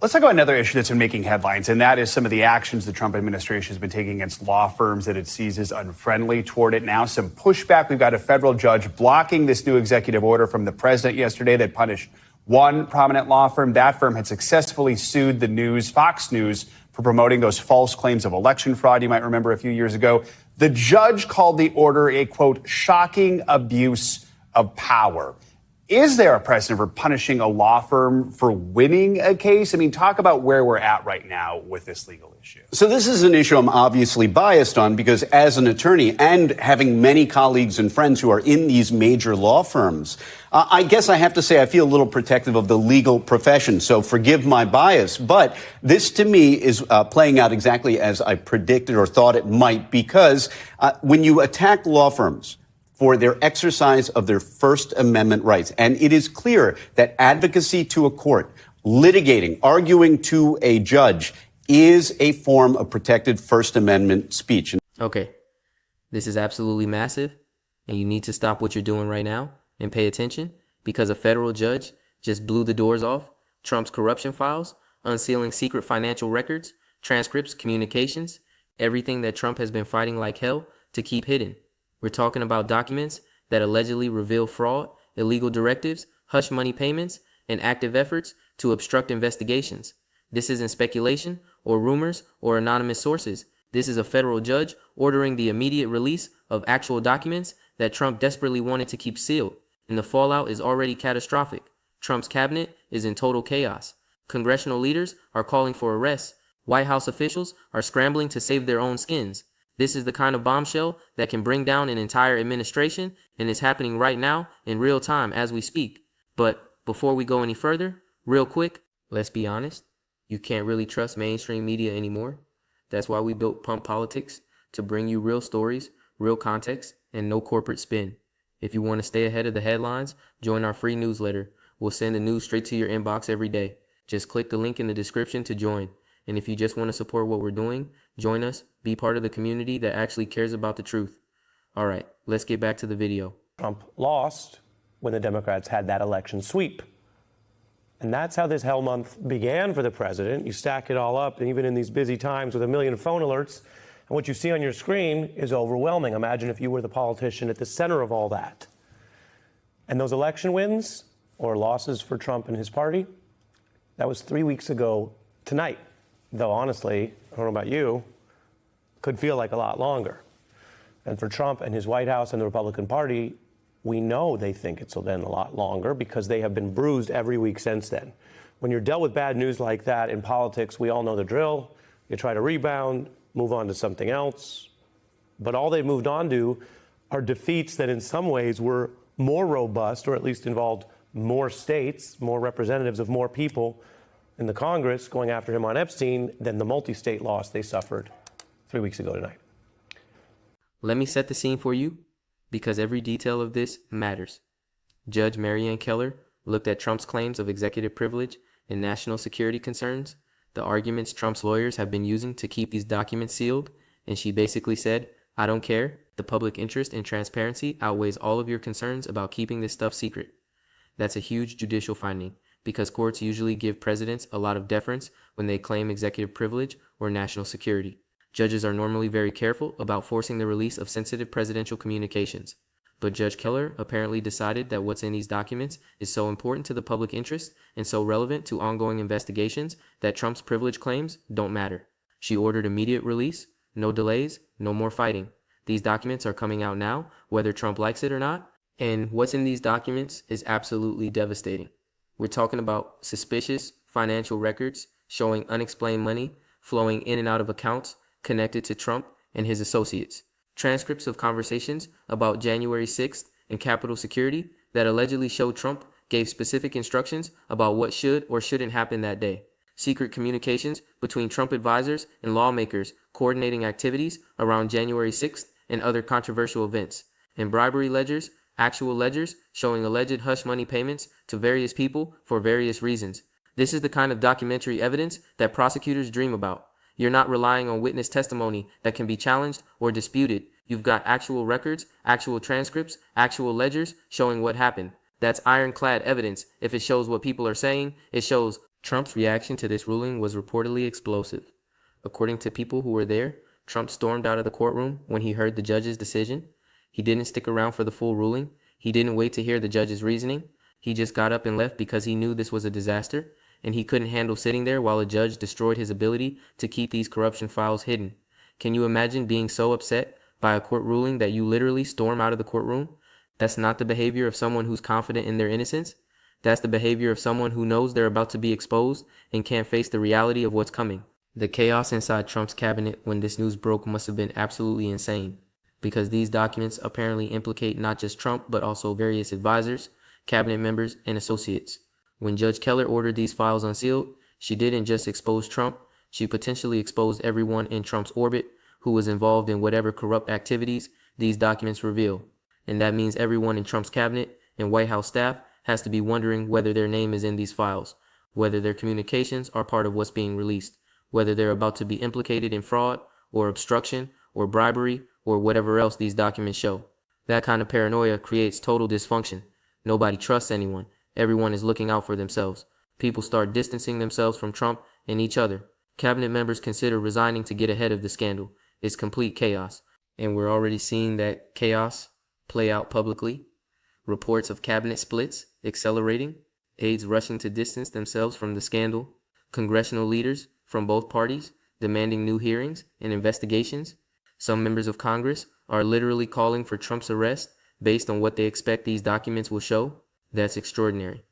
Let's talk about another issue that's been making headlines, and that is some of the actions the Trump administration has been taking against law firms that it sees as unfriendly toward it. Now, some pushback. We've got a federal judge blocking this new executive order from the president yesterday that punished one prominent law firm. That firm had successfully sued the news, Fox News, for promoting those false claims of election fraud. You might remember a few years ago. The judge called the order a, quote, shocking abuse of power. Is there a precedent for punishing a law firm for winning a case? I mean, talk about where we're at right now with this legal issue. So this is an issue I'm obviously biased on because as an attorney and having many colleagues and friends who are in these major law firms, I guess I have to say I feel a little protective of the legal profession. So forgive my bias. But this to me is playing out exactly as I predicted or thought it might, because when you attack law firms for their exercise of their First Amendment rights. And it is clear that advocacy to a court, litigating, arguing to a judge is a form of protected First Amendment speech. Okay, this is absolutely massive, and you need to stop what you're doing right now and pay attention, because a federal judge just blew the doors off Trump's corruption files, unsealing secret financial records, transcripts, communications, everything that Trump has been fighting like hell to keep hidden. We're talking about documents that allegedly reveal fraud, illegal directives, hush money payments, and active efforts to obstruct investigations. This isn't speculation or rumors or anonymous sources. This is a federal judge ordering the immediate release of actual documents that Trump desperately wanted to keep sealed. And the fallout is already catastrophic. Trump's cabinet is in total chaos. Congressional leaders are calling for arrests. White House officials are scrambling to save their own skins. This is the kind of bombshell that can bring down an entire administration, and it's happening right now in real time as we speak. But before we go any further, real quick, let's be honest. You can't really trust mainstream media anymore. That's why we built Pump Politics, to bring you real stories, real context, and no corporate spin. If you want to stay ahead of the headlines, join our free newsletter. We'll send the news straight to your inbox every day. Just click the link in the description to join. And if you just want to support what we're doing, join us, be part of the community that actually cares about the truth. All right, let's get back to the video. Trump lost when the Democrats had that election sweep. And that's how this hell month began for the president. You stack it all up, and even in these busy times with a million phone alerts, and what you see on your screen is overwhelming. Imagine if you were the politician at the center of all that. And those election wins or losses for Trump and his party, that was 3 weeks ago tonight. Though honestly, I don't know about you, could feel like a lot longer. And for Trump and his White House and the Republican Party, we know they think it's been a lot longer because they have been bruised every week since then. When you're dealt with bad news like that in politics, we all know the drill. You try to rebound, move on to something else. But all they've moved on to are defeats that in some ways were more robust, or at least involved more states, more representatives of more people in the Congress going after him on Epstein than the multi-state loss they suffered 3 weeks ago tonight. Let me set the scene for you, because every detail of this matters. Judge Marianne Keller looked at Trump's claims of executive privilege and national security concerns, the arguments Trump's lawyers have been using to keep these documents sealed, and she basically said, I don't care. The public interest in transparency outweighs all of your concerns about keeping this stuff secret. That's a huge judicial finding, because courts usually give presidents a lot of deference when they claim executive privilege or national security. Judges are normally very careful about forcing the release of sensitive presidential communications. But Judge Keller apparently decided that what's in these documents is so important to the public interest and so relevant to ongoing investigations that Trump's privilege claims don't matter. She ordered immediate release, no delays, no more fighting. These documents are coming out now, whether Trump likes it or not, and what's in these documents is absolutely devastating. We're talking about suspicious financial records showing unexplained money flowing in and out of accounts connected to Trump and his associates. Transcripts of conversations about January 6th and Capitol security that allegedly show Trump gave specific instructions about what should or shouldn't happen that day. Secret communications between Trump advisors and lawmakers coordinating activities around January 6th and other controversial events. And bribery ledgers, actual ledgers showing alleged hush money payments to various people for various reasons. This is the kind of documentary evidence that prosecutors dream about. You're not relying on witness testimony that can be challenged or disputed. You've got actual records, actual transcripts, actual ledgers showing what happened. That's ironclad evidence. If it shows what people are saying, it shows Trump's reaction to this ruling was reportedly explosive. According to people who were there, Trump stormed out of the courtroom when he heard the judge's decision. He didn't stick around for the full ruling. He didn't wait to hear the judge's reasoning. He just got up and left because he knew this was a disaster, and he couldn't handle sitting there while a judge destroyed his ability to keep these corruption files hidden. Can you imagine being so upset by a court ruling that you literally storm out of the courtroom? That's not the behavior of someone who's confident in their innocence. That's the behavior of someone who knows they're about to be exposed and can't face the reality of what's coming. The chaos inside Trump's cabinet when this news broke must have been absolutely insane, because these documents apparently implicate not just Trump, but also various advisors, cabinet members, and associates. When Judge Keller ordered these files unsealed, she didn't just expose Trump, she potentially exposed everyone in Trump's orbit who was involved in whatever corrupt activities these documents reveal. And that means everyone in Trump's cabinet and White House staff has to be wondering whether their name is in these files, whether their communications are part of what's being released, whether they're about to be implicated in fraud or obstruction or bribery or whatever else these documents show. That kind of paranoia creates total dysfunction. Nobody trusts anyone. Everyone is looking out for themselves. People start distancing themselves from Trump and each other. Cabinet members consider resigning to get ahead of the scandal. It's complete chaos. And we're already seeing that chaos play out publicly. Reports of cabinet splits accelerating, aides rushing to distance themselves from the scandal, congressional leaders from both parties demanding new hearings and investigations. Some members of Congress are literally calling for Trump's arrest based on what they expect these documents will show. That's extraordinary.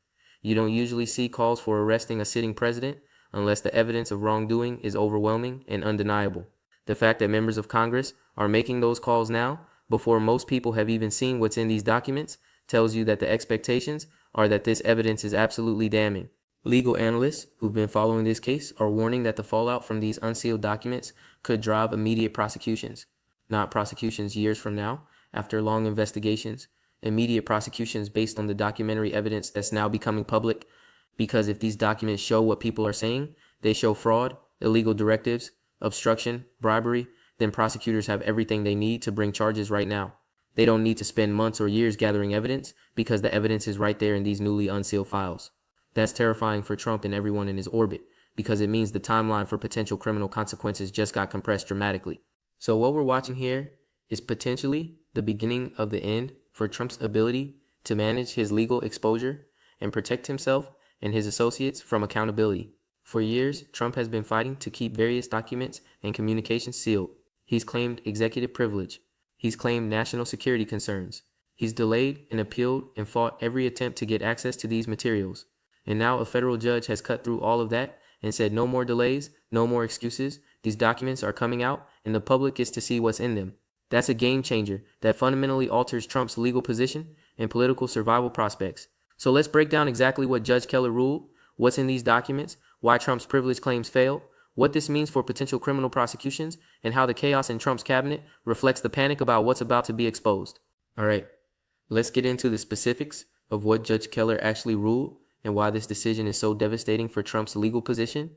You don't usually see calls for arresting a sitting president unless the evidence of wrongdoing is overwhelming and undeniable. The fact that members of Congress are making those calls now, before most people have even seen what's in these documents, tells you that the expectations are that this evidence is absolutely damning. Legal analysts who've been following this case are warning that the fallout from these unsealed documents could drive immediate prosecutions. Not prosecutions years from now, after long investigations, immediate prosecutions based on the documentary evidence that's now becoming public, because if these documents show what people are saying, they show fraud, illegal directives, obstruction, bribery, then prosecutors have everything they need to bring charges right now. They don't need to spend months or years gathering evidence because the evidence is right there in these newly unsealed files. That's terrifying for Trump and everyone in his orbit, because it means the timeline for potential criminal consequences just got compressed dramatically. So what we're watching here is potentially the beginning of the end for Trump's ability to manage his legal exposure and protect himself and his associates from accountability. For years, Trump has been fighting to keep various documents and communications sealed. He's claimed executive privilege. He's claimed national security concerns. He's delayed and appealed and fought every attempt to get access to these materials. And now a federal judge has cut through all of that and said no more delays, no more excuses. These documents are coming out and the public gets to see what's in them. That's a game changer that fundamentally alters Trump's legal position and political survival prospects. So let's break down exactly what Judge Keller ruled, what's in these documents, why Trump's privilege claims fail, what this means for potential criminal prosecutions, and how the chaos in Trump's cabinet reflects the panic about what's about to be exposed. All right, let's get into the specifics of what Judge Keller actually ruled and why this decision is so devastating for Trump's legal position.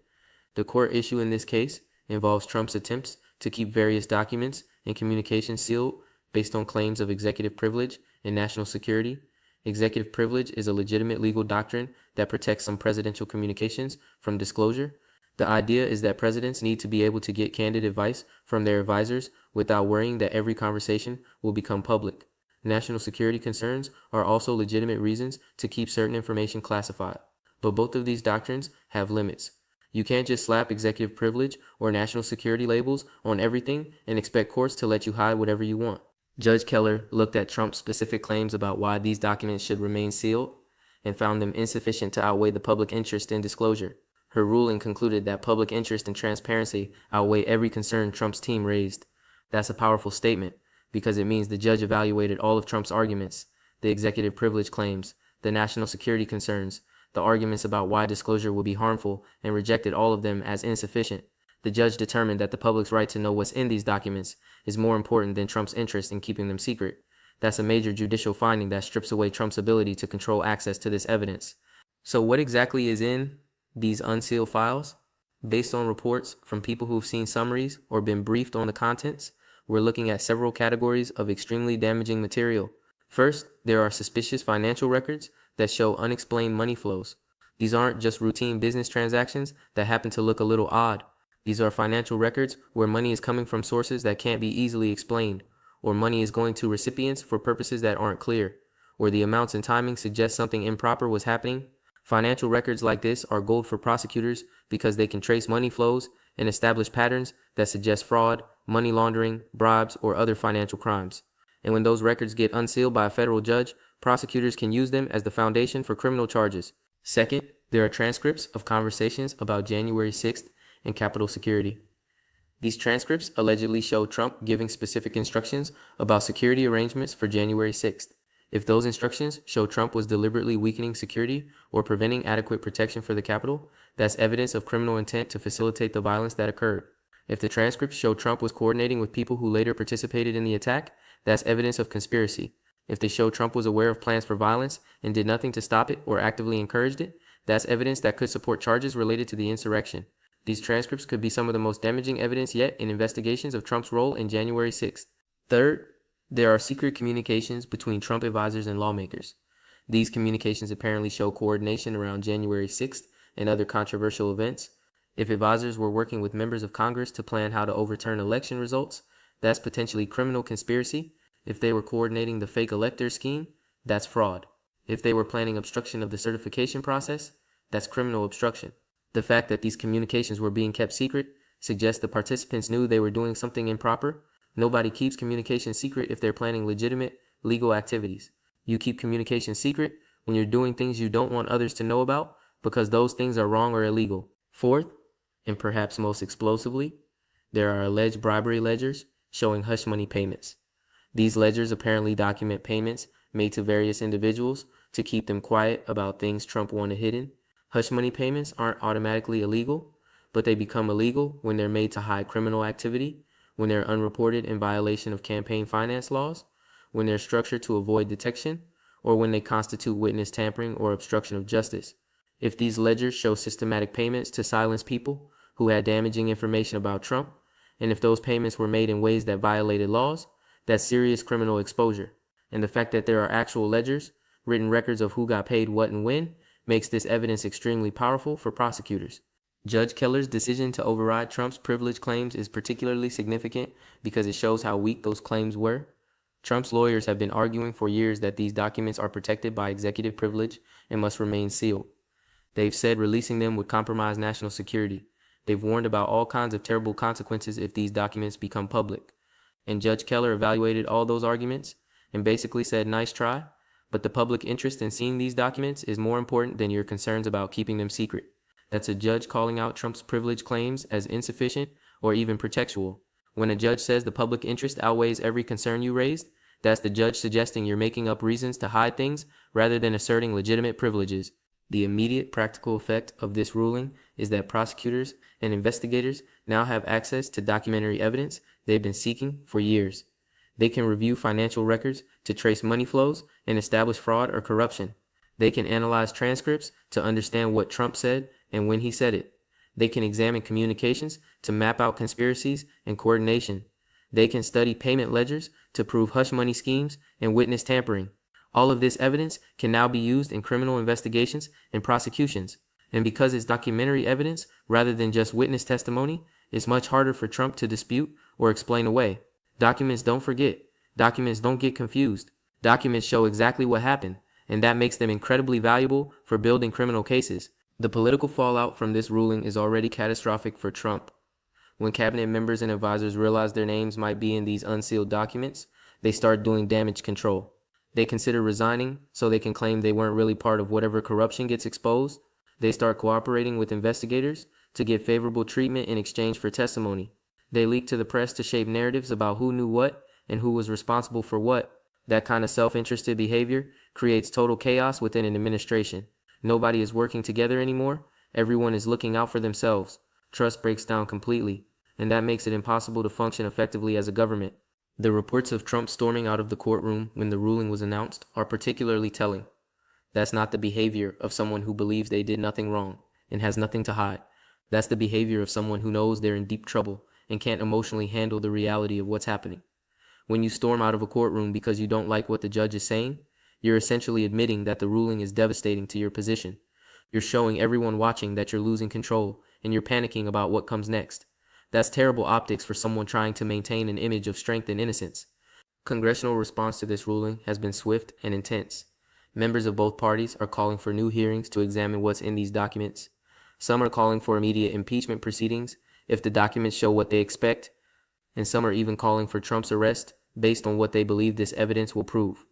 The core issue in this case involves Trump's attempts to keep various documents and communications sealed based on claims of executive privilege and national security. Executive privilege is a legitimate legal doctrine that protects some presidential communications from disclosure. The idea is that presidents need to be able to get candid advice from their advisors without worrying that every conversation will become public. National security concerns are also legitimate reasons to keep certain information classified. But both of these doctrines have limits. You can't just slap executive privilege or national security labels on everything and expect courts to let you hide whatever you want. Judge Keller looked at Trump's specific claims about why these documents should remain sealed and found them insufficient to outweigh the public interest in disclosure. Her ruling concluded that public interest and transparency outweigh every concern Trump's team raised. That's a powerful statement because it means the judge evaluated all of Trump's arguments, the executive privilege claims, the national security concerns, the arguments about why disclosure will be harmful, and rejected all of them as insufficient. The judge determined that the public's right to know what's in these documents is more important than Trump's interest in keeping them secret. That's a major judicial finding that strips away Trump's ability to control access to this evidence. So what exactly is in these unsealed files? Based on reports from people who've seen summaries or been briefed on the contents, we're looking at several categories of extremely damaging material. First, there are suspicious financial records that show unexplained money flows. These aren't just routine business transactions that happen to look a little odd. These are financial records where money is coming from sources that can't be easily explained, or money is going to recipients for purposes that aren't clear, or the amounts and timing suggest something improper was happening. Financial records like this are gold for prosecutors because they can trace money flows and establish patterns that suggest fraud, money laundering, bribes, or other financial crimes. And when those records get unsealed by a federal judge, prosecutors can use them as the foundation for criminal charges. Second, there are transcripts of conversations about January 6th and Capitol security. These transcripts allegedly show Trump giving specific instructions about security arrangements for January 6th. If those instructions show Trump was deliberately weakening security or preventing adequate protection for the Capitol, that's evidence of criminal intent to facilitate the violence that occurred. If the transcripts show Trump was coordinating with people who later participated in the attack, that's evidence of conspiracy. If they show Trump was aware of plans for violence and did nothing to stop it or actively encouraged it, that's evidence that could support charges related to the insurrection. These transcripts could be some of the most damaging evidence yet in investigations of Trump's role in January 6th. Third, there are secret communications between Trump advisors and lawmakers. These communications apparently show coordination around January 6th and other controversial events. If advisors were working with members of Congress to plan how to overturn election results, that's potentially criminal conspiracy. If they were coordinating the fake elector scheme, that's fraud. If they were planning obstruction of the certification process, that's criminal obstruction. The fact that these communications were being kept secret suggests the participants knew they were doing something improper. Nobody keeps communication secret if they're planning legitimate, legal activities. You keep communication secret when you're doing things you don't want others to know about because those things are wrong or illegal. Fourth, and perhaps most explosively, there are alleged bribery ledgers showing hush money payments. These ledgers apparently document payments made to various individuals to keep them quiet about things Trump wanted hidden. Hush money payments aren't automatically illegal, but they become illegal when they're made to hide criminal activity, when they're unreported in violation of campaign finance laws, when they're structured to avoid detection, or when they constitute witness tampering or obstruction of justice. If these ledgers show systematic payments to silence people who had damaging information about Trump, and if those payments were made in ways that violated laws, that's serious criminal exposure. And the fact that there are actual ledgers, written records of who got paid what and when, makes this evidence extremely powerful for prosecutors. Judge Keller's decision to override Trump's privilege claims is particularly significant because it shows how weak those claims were. Trump's lawyers have been arguing for years that these documents are protected by executive privilege and must remain sealed. They've said releasing them would compromise national security. They've warned about all kinds of terrible consequences if these documents become public. And Judge Keller evaluated all those arguments and basically said, nice try, but the public interest in seeing these documents is more important than your concerns about keeping them secret. That's a judge calling out Trump's privilege claims as insufficient or even pretextual. When a judge says the public interest outweighs every concern you raised, that's the judge suggesting you're making up reasons to hide things rather than asserting legitimate privileges. The immediate practical effect of this ruling is that prosecutors and investigators now have access to documentary evidence they've been seeking for years. They can review financial records to trace money flows and establish fraud or corruption. They can analyze transcripts to understand what Trump said and when he said it. They can examine communications to map out conspiracies and coordination. They can study payment ledgers to prove hush money schemes and witness tampering. All of this evidence can now be used in criminal investigations and prosecutions. And because it's documentary evidence rather than just witness testimony, it's much harder for Trump to dispute or explain away. Documents don't forget. Documents don't get confused. Documents show exactly what happened, and that makes them incredibly valuable for building criminal cases. The political fallout from this ruling is already catastrophic for Trump. When cabinet members and advisors realize their names might be in these unsealed documents, they start doing damage control. They consider resigning so they can claim they weren't really part of whatever corruption gets exposed. They start cooperating with investigators to get favorable treatment in exchange for testimony. They leak to the press to shape narratives about who knew what and who was responsible for what. That kind of self-interested behavior creates total chaos within an administration. Nobody is working together anymore. Everyone is looking out for themselves. Trust breaks down completely, and that makes it impossible to function effectively as a government. The reports of Trump storming out of the courtroom when the ruling was announced are particularly telling. That's not the behavior of someone who believes they did nothing wrong and has nothing to hide. That's the behavior of someone who knows they're in deep trouble and can't emotionally handle the reality of what's happening. When you storm out of a courtroom because you don't like what the judge is saying, you're essentially admitting that the ruling is devastating to your position. You're showing everyone watching that you're losing control and you're panicking about what comes next. That's terrible optics for someone trying to maintain an image of strength and innocence. Congressional response to this ruling has been swift and intense. Members of both parties are calling for new hearings to examine what's in these documents. Some are calling for immediate impeachment proceedings if the documents show what they expect, and some are even calling for Trump's arrest based on what they believe this evidence will prove.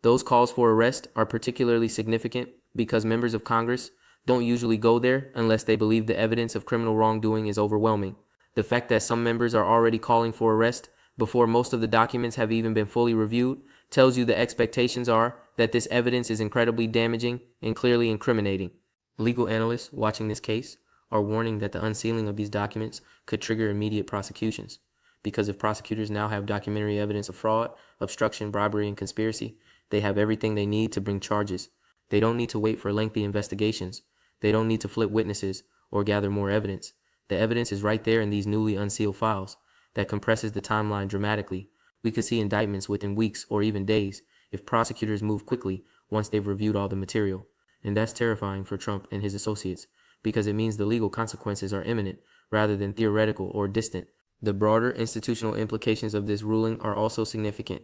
Those calls for arrest are particularly significant because members of Congress don't usually go there unless they believe the evidence of criminal wrongdoing is overwhelming. The fact that some members are already calling for arrest before most of the documents have even been fully reviewed tells you the expectations are that this evidence is incredibly damaging and clearly incriminating. Legal analysts watching this case are warning that the unsealing of these documents could trigger immediate prosecutions, because if prosecutors now have documentary evidence of fraud, obstruction, bribery, and conspiracy, they have everything they need to bring charges. They don't need to wait for lengthy investigations. They don't need to flip witnesses or gather more evidence. The evidence is right there in these newly unsealed files. That compresses the timeline dramatically. We could see indictments within weeks or even days if prosecutors move quickly once they've reviewed all the material. And that's terrifying for Trump and his associates, because it means the legal consequences are imminent rather than theoretical or distant. The broader institutional implications of this ruling are also significant.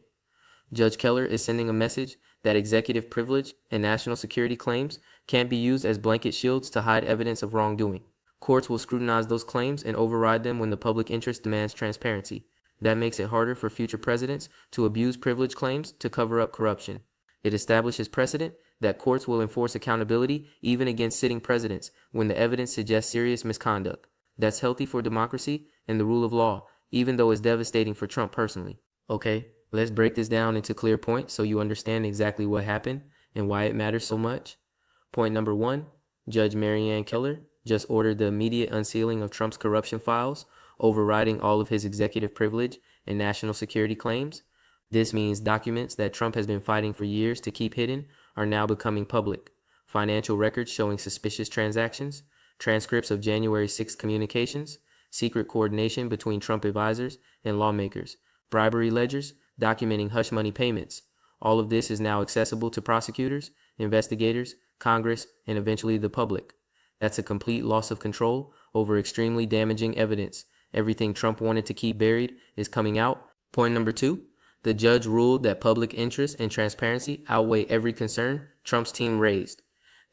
Judge Keller is sending a message that executive privilege and national security claims can't be used as blanket shields to hide evidence of wrongdoing. Courts will scrutinize those claims and override them when the public interest demands transparency. That makes it harder for future presidents to abuse privilege claims to cover up corruption. It establishes precedent that courts will enforce accountability even against sitting presidents when the evidence suggests serious misconduct. That's healthy for democracy and the rule of law, even though it's devastating for Trump personally. Okay, let's break this down into clear points so you understand exactly what happened and why it matters so much. Point number 1, Judge Marianne Keller just ordered the immediate unsealing of Trump's corruption files, overriding all of his executive privilege and national security claims. This means documents that Trump has been fighting for years to keep hidden are now becoming public. Financial records showing suspicious transactions, transcripts of January 6th communications, secret coordination between Trump advisors and lawmakers, bribery ledgers documenting hush money payments. All of this is now accessible to prosecutors, investigators, Congress, and eventually the public. That's a complete loss of control over extremely damaging evidence. Everything Trump wanted to keep buried is coming out. Point number 2, the judge ruled that public interest and transparency outweigh every concern Trump's team raised.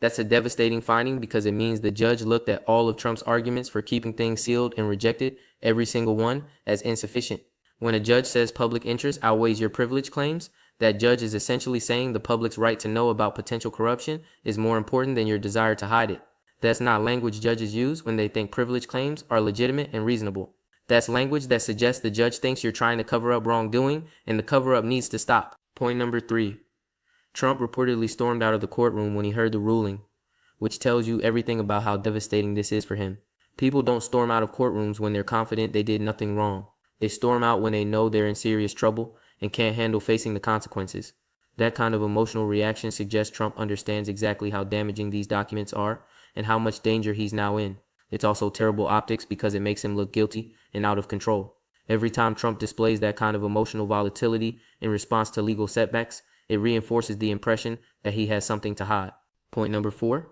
That's a devastating finding because it means the judge looked at all of Trump's arguments for keeping things sealed and rejected every single one as insufficient. When a judge says public interest outweighs your privilege claims, that judge is essentially saying the public's right to know about potential corruption is more important than your desire to hide it. That's not language judges use when they think privilege claims are legitimate and reasonable. That's language that suggests the judge thinks you're trying to cover up wrongdoing, and the cover-up needs to stop. Point number 3. Trump reportedly stormed out of the courtroom when he heard the ruling, which tells you everything about how devastating this is for him. People don't storm out of courtrooms when they're confident they did nothing wrong. They storm out when they know they're in serious trouble and can't handle facing the consequences. That kind of emotional reaction suggests Trump understands exactly how damaging these documents are and how much danger he's now in. It's also terrible optics because it makes him look guilty and out of control. Every time Trump displays that kind of emotional volatility in response to legal setbacks, it reinforces the impression that he has something to hide. Point number 4,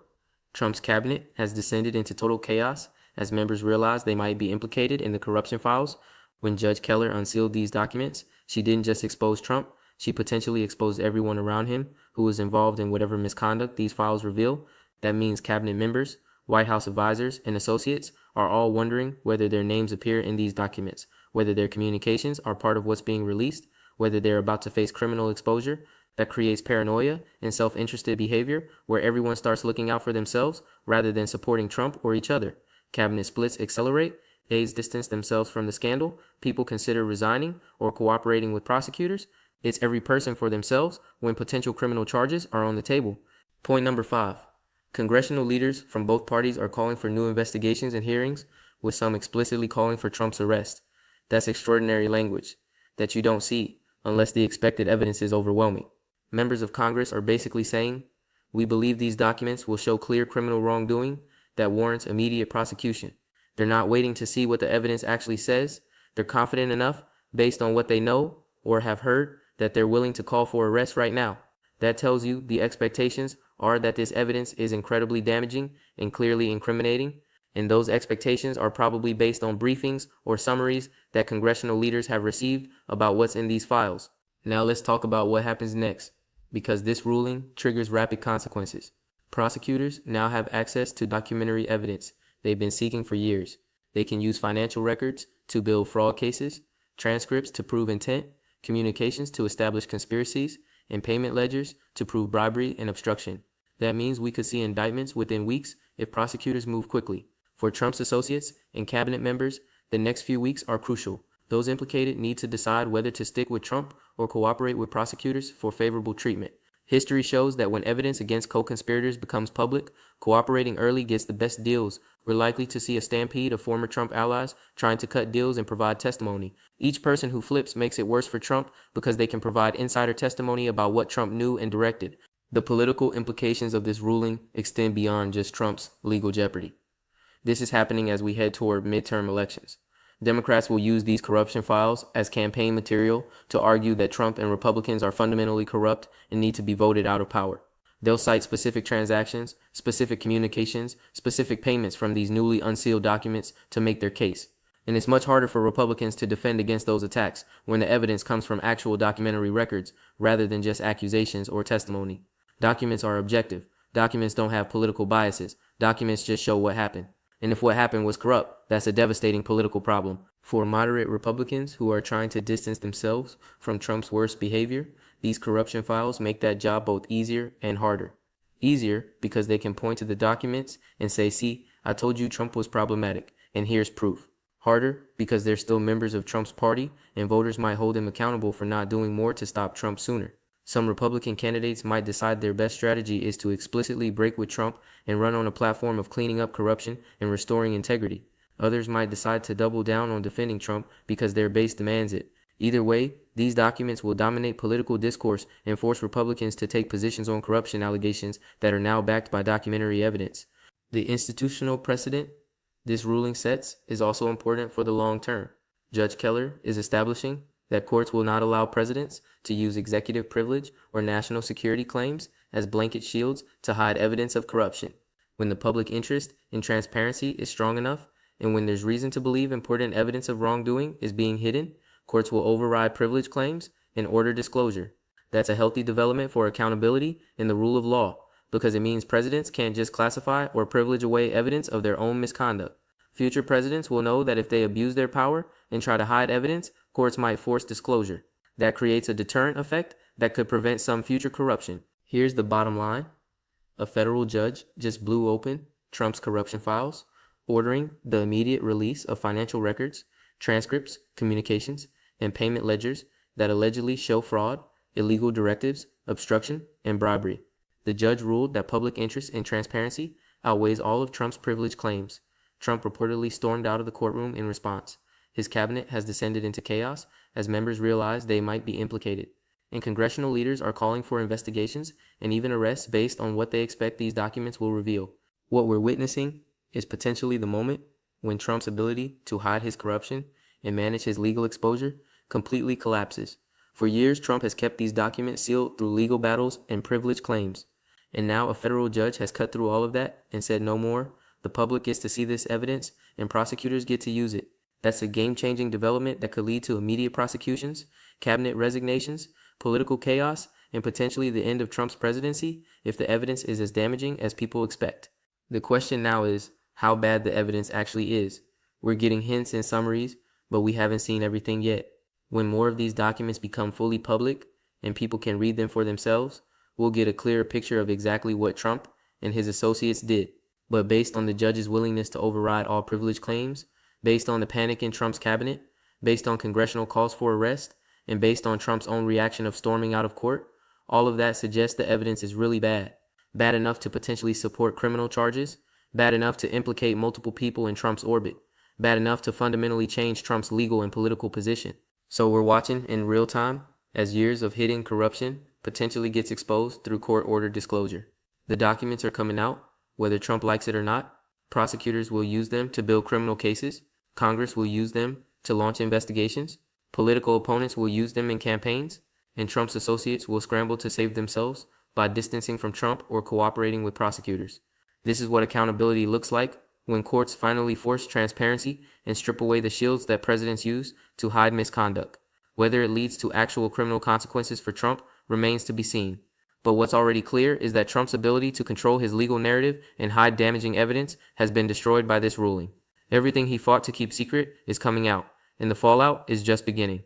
Trump's cabinet has descended into total chaos as members realize they might be implicated in the corruption files. When Judge Keller unsealed these documents, she didn't just expose Trump, she potentially exposed everyone around him who was involved in whatever misconduct these files reveal. That means cabinet members, White House advisors, and associates are all wondering whether their names appear in these documents, whether their communications are part of what's being released, whether they're about to face criminal exposure. That creates paranoia and self-interested behavior where everyone starts looking out for themselves rather than supporting Trump or each other. Cabinet splits accelerate, aides distance themselves from the scandal, people consider resigning or cooperating with prosecutors. It's every person for themselves when potential criminal charges are on the table. Point number 5. Congressional leaders from both parties are calling for new investigations and hearings, with some explicitly calling for Trump's arrest. That's extraordinary language that you don't see unless the expected evidence is overwhelming. Members of Congress are basically saying, we believe these documents will show clear criminal wrongdoing that warrants immediate prosecution. They're not waiting to see what the evidence actually says. They're confident enough, based on what they know or have heard, that they're willing to call for arrest right now. That tells you the expectations are that this evidence is incredibly damaging and clearly incriminating, and those expectations are probably based on briefings or summaries that congressional leaders have received about what's in these files. Now let's talk about what happens next, because this ruling triggers rapid consequences. Prosecutors now have access to documentary evidence they've been seeking for years. They can use financial records to build fraud cases, transcripts to prove intent, communications to establish conspiracies, and payment ledgers to prove bribery and obstruction. That means we could see indictments within weeks if prosecutors move quickly. For Trump's associates and cabinet members, the next few weeks are crucial. Those implicated need to decide whether to stick with Trump or cooperate with prosecutors for favorable treatment. History shows that when evidence against co-conspirators becomes public, cooperating early gets the best deals. We're likely to see a stampede of former Trump allies trying to cut deals and provide testimony. Each person who flips makes it worse for Trump because they can provide insider testimony about what Trump knew and directed. The political implications of this ruling extend beyond just Trump's legal jeopardy. This is happening as we head toward midterm elections. Democrats will use these corruption files as campaign material to argue that Trump and Republicans are fundamentally corrupt and need to be voted out of power. They'll cite specific transactions, specific communications, specific payments from these newly unsealed documents to make their case. And it's much harder for Republicans to defend against those attacks when the evidence comes from actual documentary records rather than just accusations or testimony. Documents are objective. Documents don't have political biases. Documents just show what happened. And if what happened was corrupt, that's a devastating political problem. For moderate Republicans who are trying to distance themselves from Trump's worst behavior, these corruption files make that job both easier and harder. Easier because they can point to the documents and say, see, I told you Trump was problematic, and here's proof. Harder because they're still members of Trump's party, and voters might hold them accountable for not doing more to stop Trump sooner. Some Republican candidates might decide their best strategy is to explicitly break with Trump and run on a platform of cleaning up corruption and restoring integrity. Others might decide to double down on defending Trump because their base demands it. Either way, these documents will dominate political discourse and force Republicans to take positions on corruption allegations that are now backed by documentary evidence. The institutional precedent this ruling sets is also important for the long term. Judge Keller is establishing that courts will not allow presidents to use executive privilege or national security claims as blanket shields to hide evidence of corruption. When the public interest in transparency is strong enough, and when there's reason to believe important evidence of wrongdoing is being hidden, courts will override privilege claims and order disclosure. That's a healthy development for accountability and the rule of law, because it means presidents can't just classify or privilege away evidence of their own misconduct. Future presidents will know that if they abuse their power and try to hide evidence, courts might force disclosure. That creates a deterrent effect that could prevent some future corruption. Here's the bottom line. A federal judge just blew open Trump's corruption files, ordering the immediate release of financial records, transcripts, communications, and payment ledgers that allegedly show fraud, illegal directives, obstruction, and bribery. The judge ruled that public interest in transparency outweighs all of Trump's privilege claims. Trump reportedly stormed out of the courtroom in response. His cabinet has descended into chaos as members realize they might be implicated. And congressional leaders are calling for investigations and even arrests based on what they expect these documents will reveal. What we're witnessing is potentially the moment when Trump's ability to hide his corruption and manage his legal exposure completely collapses. For years, Trump has kept these documents sealed through legal battles and privilege claims. And now a federal judge has cut through all of that and said no more. The public gets to see this evidence and prosecutors get to use it. That's a game-changing development that could lead to immediate prosecutions, cabinet resignations, political chaos, and potentially the end of Trump's presidency if the evidence is as damaging as people expect. The question now is how bad the evidence actually is. We're getting hints and summaries, but we haven't seen everything yet. When more of these documents become fully public and people can read them for themselves, we'll get a clearer picture of exactly what Trump and his associates did. But based on the judge's willingness to override all privilege claims, based on the panic in Trump's cabinet, based on congressional calls for arrest, and based on Trump's own reaction of storming out of court, all of that suggests the evidence is really bad. Bad enough to potentially support criminal charges, bad enough to implicate multiple people in Trump's orbit, bad enough to fundamentally change Trump's legal and political position. So we're watching in real time as years of hidden corruption potentially gets exposed through court-ordered disclosure. The documents are coming out, whether Trump likes it or not. Prosecutors will use them to build criminal cases. Congress will use them to launch investigations. Political opponents will use them in campaigns. And Trump's associates will scramble to save themselves by distancing from Trump or cooperating with prosecutors. This is what accountability looks like when courts finally force transparency and strip away the shields that presidents use to hide misconduct. Whether it leads to actual criminal consequences for Trump remains to be seen. But what's already clear is that Trump's ability to control his legal narrative and hide damaging evidence has been destroyed by this ruling. Everything he fought to keep secret is coming out, and the fallout is just beginning.